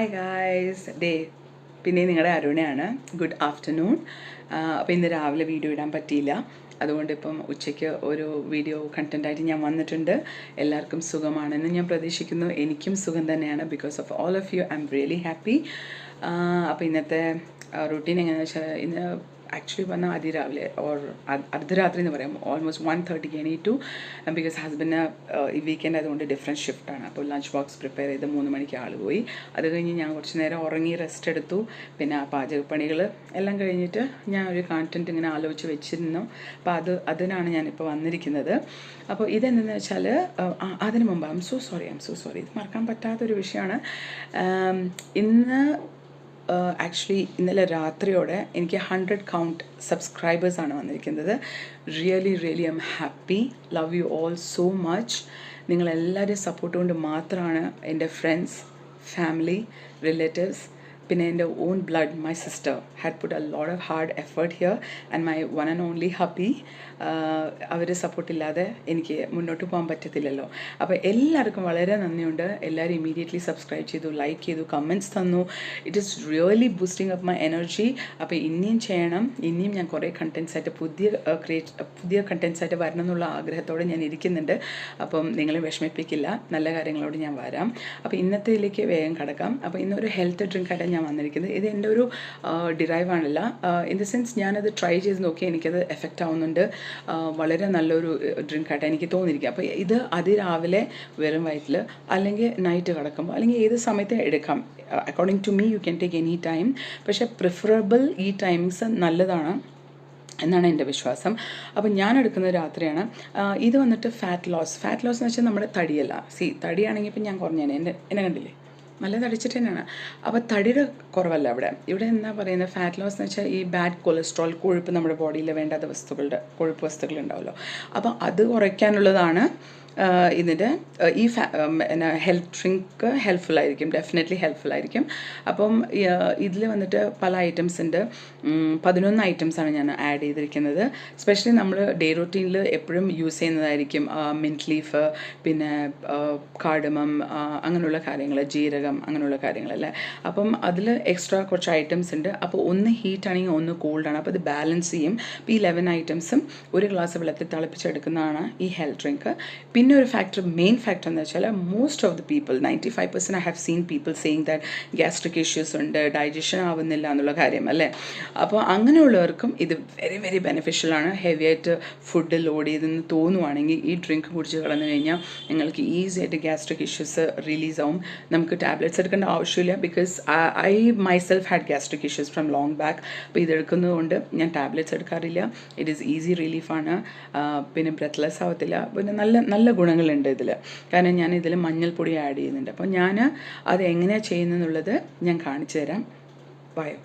Hi guys പിന്നെ നിങ്ങളുടെ അരുണയാണ്. Good afternoon. അപ്പോൾ ഇന്ന് രാവിലെ വീഡിയോ ഇടാൻ പറ്റിയില്ല, അതുകൊണ്ട് ഇപ്പം ഉച്ചയ്ക്ക് ഒരു വീഡിയോ കണ്ടൻറ്റായിട്ട് ഞാൻ വന്നിട്ടുണ്ട്. എല്ലാവർക്കും സുഖമാണെന്ന് ഞാൻ പ്രതീക്ഷിക്കുന്നു. എനിക്കും സുഖം തന്നെയാണ്. Because of all of you I am really happy. അപ്പോൾ ഇന്നത്തെ റൂട്ടീൻ എങ്ങനെയാണെന്ന് വെച്ചാൽ, ഇന്ന് ആക്ച്വലി പറഞ്ഞാൽ അതിരാവിലെ ഓർ അർദ്ധരാത്രി എന്ന് പറയാം, ഓൾമോസ്റ്റ് 1:30 എണീറ്റു. ബിക്കോസ് ഹസ്ബൻഡിന് ഈ വീക്കെൻഡ് ആയതുകൊണ്ട് ഡിഫറെൻറ്റ് ഷിഫ്റ്റാണ്. അപ്പോൾ ലഞ്ച് ബോക്സ് പ്രിപ്പയർ ചെയ്ത് 3 മണിക്ക് ആൾ പോയി. അത് കഴിഞ്ഞ് ഞാൻ കുറച്ച് നേരം ഉറങ്ങി റെസ്റ്റ് എടുത്തു. പിന്നെ ആ പാചകപ്പണികൾ എല്ലാം കഴിഞ്ഞിട്ട് ഞാൻ ഒരു കണ്ടൻറ്റ് ഇങ്ങനെ ആലോചിച്ച് വെച്ചിരുന്നു. അപ്പോൾ അതിനാണ് ഞാനിപ്പോൾ വന്നിരിക്കുന്നത്. അപ്പോൾ ഇതെന്തെന്ന് വെച്ചാൽ, അതിന് മുമ്പ് ഐ എം സോ സോറി, ഇത് മറക്കാൻ പറ്റാത്തൊരു വിഷയമാണ്. ഇന്ന് ആക്ച്വലി ഇന്നലെ രാത്രിയോടെ എനിക്ക് 100 കൗണ്ട് സബ്സ്ക്രൈബേഴ്സാണ് വന്നിരിക്കുന്നത്. Really I am happy. Love you all so much. നിങ്ങളെല്ലാവരും സപ്പോർട്ട് കൊണ്ട് മാത്രമാണ് എൻ്റെ ഫ്രണ്ട്സ്, ഫാമിലി, റിലേറ്റീവ്സ്, പിന്നെ എൻ്റെ own blood, my sister had put a lot of hard effort here and my one and only hubby. അവർ സപ്പോർട്ടില്ലാതെ എനിക്ക് മുന്നോട്ട് പോകാൻ പറ്റത്തില്ലല്ലോ. അപ്പോൾ എല്ലാവർക്കും വളരെ നന്ദിയുണ്ട്. എല്ലാവരും ഇമീഡിയറ്റ്ലി സബ്സ്ക്രൈബ് ചെയ്തു, ലൈക്ക് ചെയ്തു, കമൻറ്റ്സ് തന്നു. It is really boosting up my energy. അപ്പോൾ ഇനിയും ചെയ്യണം. ഇനിയും ഞാൻ കുറേ കണ്ടൻറ്റ്സായിട്ട് പുതിയ കണ്ടൻറ്റ്സായിട്ട് വരണം എന്നുള്ള ആഗ്രഹത്തോടെ ഞാൻ ഇരിക്കുന്നുണ്ട്. അപ്പം നിങ്ങളെ വിഷമിപ്പിക്കില്ല, നല്ല കാര്യങ്ങളോട് ഞാൻ വരാം. അപ്പോൾ ഇന്നത്തേലേക്ക് വേഗം കിടക്കാം. അപ്പോൾ ഇന്നൊരു ഹെൽത്ത് ഡ്രിങ്കായിട്ട് ഞാൻ വന്നിരിക്കുന്നത്. ഇത് എൻ്റെ ഒരു ഡിറൈവാണല്ല, ഇൻ ദ സെൻസ് ഞാനത് ട്രൈ ചെയ്ത് നോക്കി, എനിക്കത് എഫക്റ്റ് ആവുന്നുണ്ട്. വളരെ നല്ലൊരു ഡ്രിങ്കായിട്ട് എനിക്ക് തോന്നിയിരിക്കുക. അപ്പോൾ ഇത് അതിരാവിലെ വെറും വയറ്റിൽ, അല്ലെങ്കിൽ നൈറ്റ് കിടക്കുമ്പോൾ, അല്ലെങ്കിൽ ഏത് സമയത്ത് എടുക്കാം. According to me you can take any time. പക്ഷേ പ്രിഫറബിൾ ഈ ടൈമിങ്സ് നല്ലതാണ് എന്നാണ് എൻ്റെ വിശ്വാസം. അപ്പോൾ ഞാൻ എടുക്കുന്നത് രാത്രിയാണ്. ഇത് വന്നിട്ട് ഫാറ്റ് ലോസ് എന്ന് വെച്ചാൽ നമ്മുടെ തടിയല്ല. തടിയാണെങ്കിൽ ഇപ്പം ഞാൻ കുറഞ്ഞേനെ, എന്നെ കണ്ടില്ലേ, നല്ല തടിച്ചിട്ട് തന്നെയാണ്. അപ്പോൾ തടിയുടെ കുറവല്ല ഇവിടെ എന്താ പറയുന്നത്, ഫാറ്റ് ലോസ് എന്ന് വെച്ചാൽ ഈ ബാഡ് കൊളസ്ട്രോൾ, കൊഴുപ്പ്, നമ്മുടെ ബോഡിയിൽ വേണ്ടാത്ത കൊഴുപ്പ് വസ്തുക്കൾ ഉണ്ടാവുമല്ലോ. അപ്പോൾ അത് കുറയ്ക്കാനുള്ളതാണ് ഇതിൻ്റെ ഈ ഹെൽത്ത് ഡ്രിങ്ക്. ഹെൽപ്ഫുള്ളായിരിക്കും, ഡെഫിനറ്റ്ലി ഹെൽപ്ഫുള്ളായിരിക്കും. അപ്പം ഇതിൽ വന്നിട്ട് പല ഐറ്റംസ് ഉണ്ട്. 11 ഐറ്റംസാണ് ഞാൻ ആഡ് ചെയ്തിരിക്കുന്നത്. സ്പെഷ്യലി നമ്മൾ ഡേ റൂട്ടീനിൽ എപ്പോഴും യൂസ് ചെയ്യുന്നതായിരിക്കും മിൻറ്റ് ലീഫ്, പിന്നെ കാർഡമം, അങ്ങനെയുള്ള കാര്യങ്ങൾ, ജീരകം, അങ്ങനെയുള്ള കാര്യങ്ങളല്ലേ. അപ്പം അതിൽ എക്സ്ട്രാ കുറച്ച് ഐറ്റംസ് ഉണ്ട്. അപ്പോൾ ഒന്ന് ഹീറ്റ് ആണെങ്കിൽ ഒന്ന് കോൾഡാണ്. അപ്പോൾ ഇത് ബാലൻസ് ചെയ്യും. അപ്പോൾ ഈ 11 ഐറ്റംസും ഒരു ഗ്ലാസ് വെള്ളത്തിൽ തിളപ്പിച്ചെടുക്കുന്നതാണ് ഈ ഹെൽത്ത് ഡ്രിങ്ക്. പിന്നെ ഒരു മെയിൻ ഫാക്ടർ എന്ന് വെച്ചാൽ, most of the people, 95% I have seen people saying that gastric issues ഉണ്ട്, ഡൈജഷൻ ആവുന്നില്ല എന്നുള്ള കാര്യം അല്ലേ. അപ്പോൾ അങ്ങനെയുള്ളവർക്കും ഇത് വെരി ബെനിഫിഷ്യലാണ്. ഹെവി ആയിട്ട് ഫുഡ് ലോഡ് ചെയ്തെന്ന് തോന്നുവാണെങ്കിൽ ഈ ഡ്രിങ്ക് കുടിച്ച് കളഞ്ഞു കഴിഞ്ഞാൽ നിങ്ങൾക്ക് ഈസി ആയിട്ട് ഗ്യാസ്ട്രിക് ഇഷ്യൂസ് റിലീസ് ആവും. നമുക്ക് ടാബ്ലറ്റ്സ് എടുക്കേണ്ട ആവശ്യമില്ല. Because I myself had gastric issues from long back. അപ്പോൾ ഇതെടുക്കുന്നത് കൊണ്ട് ഞാൻ ടാബ്ലറ്റ്സ് എടുക്കാറില്ല. ഇറ്റ് ഈസ് ഈസി റിലീഫാണ്. പിന്നെ ബ്രെത്ത്ലെസ് ആവത്തില്ല. പിന്നെ നല്ല ഗുണങ്ങളുണ്ട് ഇതിൽ. കാരണം ഞാൻ ഇതിൽ മഞ്ഞൾപ്പൊടി ആഡ് ചെയ്യുന്നുണ്ട്. അപ്പോൾ ഞാൻ അത് എങ്ങനെയാണ് ചെയ്യുന്നതെന്നുള്ളത് ഞാൻ കാണിച്ചു തരാം. ബയോ.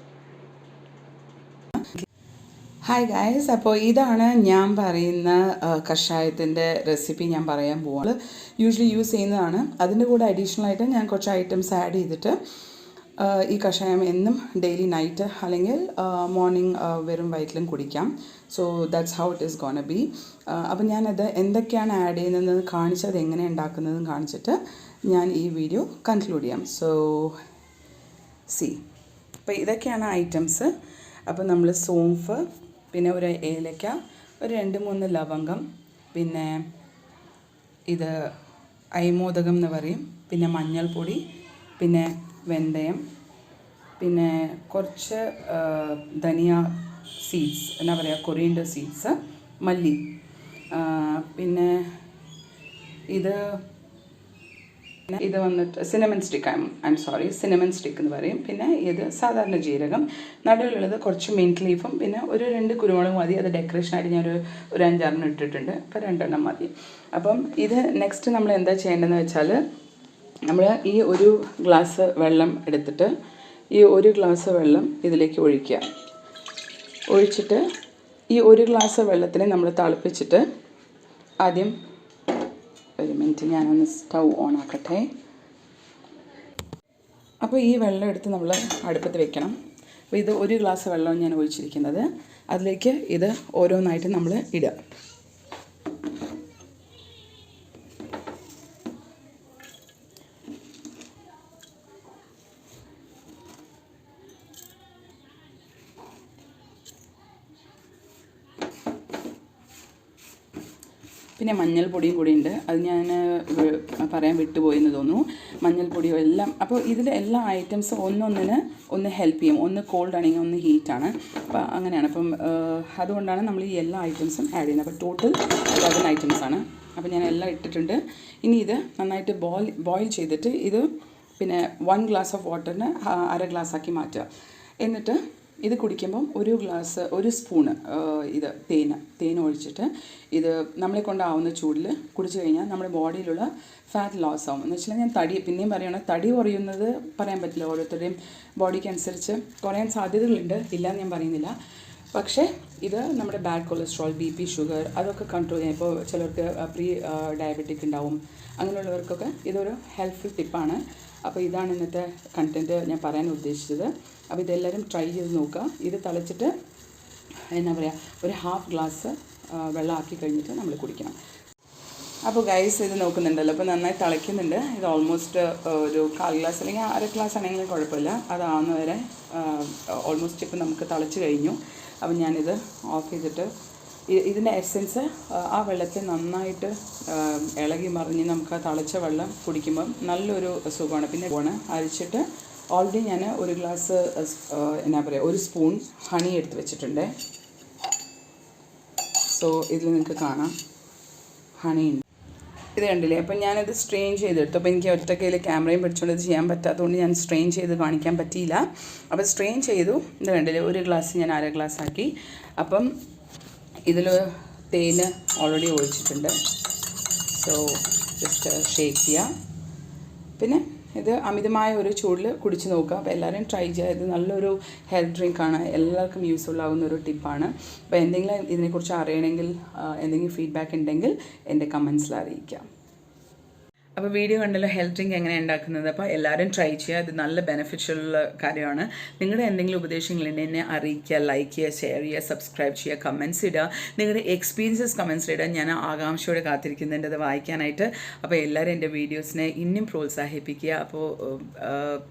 ഹായ് ഗായ്സ്, അപ്പോൾ ഇതാണ് ഞാൻ പറയുന്ന കഷായത്തിൻ്റെ റെസിപ്പി ഞാൻ പറയാൻ പോകുന്നത്. യൂഷ്വലി യൂസ് ചെയ്യുന്നതാണ്. അതിൻ്റെ കൂടെ അഡീഷണലായിട്ട് ഞാൻ കുറച്ച് ഐറ്റംസ് ആഡ് ചെയ്തിട്ട് ഈ കഷായം എന്നും ഡെയിലി നൈറ്റ് അല്ലെങ്കിൽ മോർണിംഗ് വെറും വയറ്റിലും കുടിക്കാം. So that's how it is gonna B. അപ്പം ഞാനത് എന്തൊക്കെയാണ് ആഡ് ചെയ്യുന്നതെന്ന് കാണിച്ച് അത് എങ്ങനെ ഉണ്ടാക്കുന്നതെന്ന് കാണിച്ചിട്ട് ഞാൻ ഈ വീഡിയോ കൺക്ലൂഡ് ചെയ്യാം. സോ അപ്പോൾ ഇതൊക്കെയാണ് ഐറ്റംസ്. അപ്പോൾ നമ്മൾ സോംഫ്, പിന്നെ ഒരു ഏലക്ക, ഒരു 2-3 ലവംഗം, പിന്നെ ഇത് അയമോദകം എന്ന് പറയും, പിന്നെ മഞ്ഞൾപ്പൊടി, പിന്നെ വെന്തയം, പിന്നെ കുറച്ച് ധനിയ സീഡ്സ്, എന്നാ പറയുക, കൊറിയൻഡർ സീഡ്സ്, മല്ലി, പിന്നെ ഇത് വന്നിട്ട് സിനമൺ സ്റ്റിക്ക്, സിനമൺ സ്റ്റിക്ക് എന്ന് പറയും. പിന്നെ ഇത് സാധാരണ ജീരകം, നടുവിലുള്ളത് കുറച്ച് മിൻറ്റ് ലീഫും, പിന്നെ ഒരു 2 കുരുമുളക് മതി. അത് ഡെക്കറേഷനായിട്ട് ഞാൻ ഒരു 5-6 ഇട്ടിട്ടുണ്ട്. അപ്പോൾ 2 മതി. അപ്പം ഇത് നെക്സ്റ്റ് നമ്മൾ എന്താ ചെയ്യേണ്ടതെന്ന് വെച്ചാൽ, നമ്മൾ ഈ ഒരു ഗ്ലാസ് വെള്ളം എടുത്തിട്ട് ഈ ഒരു ഗ്ലാസ് വെള്ളം ഇതിലേക്ക് ഒഴിച്ചിട്ട് ഈ ഒരു ഗ്ലാസ് വെള്ളത്തിനെ നമ്മൾ തിളപ്പിച്ചിട്ട്, ആദ്യം ഒരു മിനിറ്റ് ഞാനൊന്ന് സ്റ്റൗ ഓൺ ആക്കട്ടെ. അപ്പോൾ ഈ വെള്ളം എടുത്ത് നമ്മൾ അടുപ്പത്ത് വെക്കണം. അപ്പോൾ ഇത് ഒരു ഗ്ലാസ് വെള്ളമാണ് ഞാൻ ഒഴിച്ചിരിക്കുന്നത്. അതിലേക്ക് ഇത് ഓരോന്നായിട്ട് നമ്മൾ ഇടുക. പിന്നെ മഞ്ഞൾപ്പൊടിയും കൂടി ഉണ്ട്. അത് ഞാൻ പറയാൻ വിട്ടുപോയെന്ന് തോന്നുന്നു. മഞ്ഞൾപ്പൊടിയോ എല്ലാം. അപ്പോൾ ഇതിൽ എല്ലാ ഐറ്റംസും ഒന്ന് ഹെൽപ്പ് ചെയ്യും. ഒന്ന് കോൾഡ് ആണെങ്കിൽ ഒന്ന് ഹീറ്റാണ്. അപ്പോൾ അങ്ങനെയാണ്. അപ്പം അതുകൊണ്ടാണ് നമ്മൾ ഈ എല്ലാ ഐറ്റംസും ആഡ് ചെയ്യുന്നത്. അപ്പോൾ ടോട്ടൽ 11 ഐറ്റംസാണ്. അപ്പോൾ ഞാൻ എല്ലാം ഇട്ടിട്ടുണ്ട്. ഇനി ഇത് നന്നായിട്ട് ബോയിൽ ചെയ്തിട്ട് ഇത് പിന്നെ 1 ഗ്ലാസ് ഓഫ് വാട്ടറിന് 1/2 ഗ്ലാസ് ആക്കി മാറ്റുക. എന്നിട്ട് ഇത് കുടിക്കുമ്പം ഒരു സ്പൂണ് ഇത് തേൻ ഒഴിച്ചിട്ട് ഇത് നമ്മളെ കൊണ്ടാവുന്ന ചൂടിൽ കുടിച്ചു കഴിഞ്ഞാൽ നമ്മുടെ ബോഡിയിലുള്ള ഫാറ്റ് ലോസ് ആവും. എന്ന് വെച്ചാൽ ഞാൻ പിന്നെയും പറയുകയാണ്, തടി കുറയുന്നത് പറയാൻ പറ്റില്ല. ഓരോരുത്തരുടെയും ബോഡിക്ക് അനുസരിച്ച് കുറയാൻ സാധ്യതകളുണ്ട്, ഇല്ലയെന്ന് ഞാൻ പറയുന്നില്ല. പക്ഷേ ഇത് നമ്മുടെ ബാഡ് കൊളസ്ട്രോൾ, BP, ഷുഗർ അതൊക്കെ കൺട്രോൾ ചെയ്യാം. ഇപ്പോൾ ചിലർക്ക് പ്രീ ഡയബറ്റിക് ഉണ്ടാവും. അങ്ങനെയുള്ളവർക്കൊക്കെ ഇതൊരു ഹെൽപ്ഫുൾ ടിപ്പാണ്. അപ്പോൾ ഇതാണ് ഇന്നത്തെ കണ്ടൻറ്റ് ഞാൻ പറയാൻ ഉദ്ദേശിച്ചത്. അപ്പോൾ ഇതെല്ലാവരും ട്രൈ ചെയ്ത് നോക്കുക. ഇത് തിളച്ചിട്ട് എന്നാ പറയുക, ഒരു 1/2 ഗ്ലാസ് വെള്ളമാക്കി കഴിഞ്ഞിട്ട് നമ്മൾ കുടിക്കണം. അപ്പോൾ ഗൈസ് ഇത് നോക്കുന്നുണ്ടല്ലോ, അപ്പോൾ നന്നായി തിളയ്ക്കുന്നുണ്ട്. ഇത് ഓൾമോസ്റ്റ് ഒരു 1/4 ഗ്ലാസ് അല്ലെങ്കിൽ 1/2 ഗ്ലാസ് ആണെങ്കിലും കുഴപ്പമില്ല. അതാവുന്നവരെ ഓൾമോസ്റ്റ് ഇപ്പോൾ നമുക്ക് തിളച്ച് കഴിഞ്ഞു. അപ്പോൾ ഞാനിത് ഓഫ് ചെയ്തിട്ട് ഇതിൻ്റെ എസെൻസ് ആ വെള്ളത്തിൽ നന്നായിട്ട് ഇളകി മറിഞ്ഞ് നമുക്ക് ആ തിളച്ച വെള്ളം കുടിക്കുമ്പം നല്ലൊരു സുഖമാണ്. പിന്നെ അരിച്ചിട്ട് ഓൾറെഡി ഞാൻ ഒരു ഗ്ലാസ് എന്നാ പറയുക, ഒരു സ്പൂൺ ഹണി എടുത്ത് വെച്ചിട്ടുണ്ട്. സോ ഇതിൽ നിങ്ങൾക്ക് കാണാം ഹണി ഉണ്ട്. ഇത് കണ്ടില്ലേ? അപ്പം ഞാനത് സ്ട്രെയിൻ ചെയ്തെടുത്തു. അപ്പോൾ എനിക്ക് ഒറ്റക്കയിൽ ക്യാമറയും പിടിച്ചുകൊണ്ട് ഇത് ചെയ്യാൻ പറ്റാത്തതുകൊണ്ട് ഞാൻ സ്ട്രെയിൻ ചെയ്ത് കാണിക്കാൻ പറ്റിയില്ല. അപ്പോൾ സ്ട്രെയിൻ ചെയ്തു. ഇത് കണ്ടില്ലേ? ഒരു ഗ്ലാസ് ഞാൻ 1/2 ഗ്ലാസ് ആക്കി. അപ്പം ഇതിൽ തേൻ ഓൾറെഡി ഒഴിച്ചിട്ടുണ്ട്. സോ ജസ്റ്റ് ഷേക്ക് ചെയ്യുക. പിന്നെ ഇത് അമിതമായ ഒരു ചൂടിൽ കുടിച്ച് നോക്കുക. അപ്പോൾ എല്ലാവരും ട്രൈ ചെയ്യുക. ഇത് നല്ലൊരു ഹെൽത്ത് ഡ്രിങ്കാണ്. എല്ലാവർക്കും യൂസ്ഫുൾ ആവുന്ന ഒരു ടിപ്പാണ്. അപ്പോൾ എന്തെങ്കിലും ഇതിനെക്കുറിച്ച് അറിയണമെങ്കിൽ എന്തെങ്കിലും ഫീഡ്ബാക്ക് ഉണ്ടെങ്കിൽ എൻ്റെ കമൻസിൽ അറിയിക്കാം. അപ്പോൾ വീഡിയോ കണ്ടല്ലോ ഹെൽത്ത് ഡ്രിങ്ക് എങ്ങനെ ഉണ്ടാക്കുന്നത്. അപ്പോൾ എല്ലാവരും ട്രൈ ചെയ്യുക. ഇത് നല്ല ബെനിഫിഷ്യൽ കാര്യമാണ്. നിങ്ങളുടെ എന്തെങ്കിലും ഉപദേശങ്ങളുണ്ടെങ്കിൽ എന്നെ അറിയിക്കുക, ലൈക്ക് ചെയ്യുക, ഷെയർ ചെയ്യുക, സബ്സ്ക്രൈബ് ചെയ്യുക, കമൻസ് ഇടുക. നിങ്ങളുടെ എക്സ്പീരിയൻസസ് കമൻസ് ഇടുക. ഞാൻ ആകാംക്ഷയോടെ കാത്തിരിക്കുന്നുണ്ട് അത് വായിക്കാനായിട്ട്. അപ്പോൾ എല്ലാവരും എൻ്റെ വീഡിയോസിനെ ഇനിയും പ്രോത്സാഹിപ്പിക്കുക. അപ്പോൾ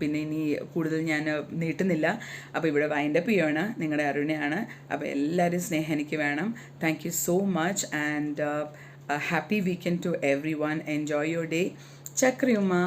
പിന്നെ ഇനി കൂടുതൽ ഞാൻ നീട്ടുന്നില്ല. അപ്പോൾ ഇവിടെ വൈൻഡപ്പ് ചെയ്യുകയാണ്. നിങ്ങളുടെ അരുണയാണ്. അപ്പോൾ എല്ലാവരും സ്നേഹം എനിക്ക് വേണം. Thank you so much and a happy weekend to everyone. Enjoy your day. Chakri Uma.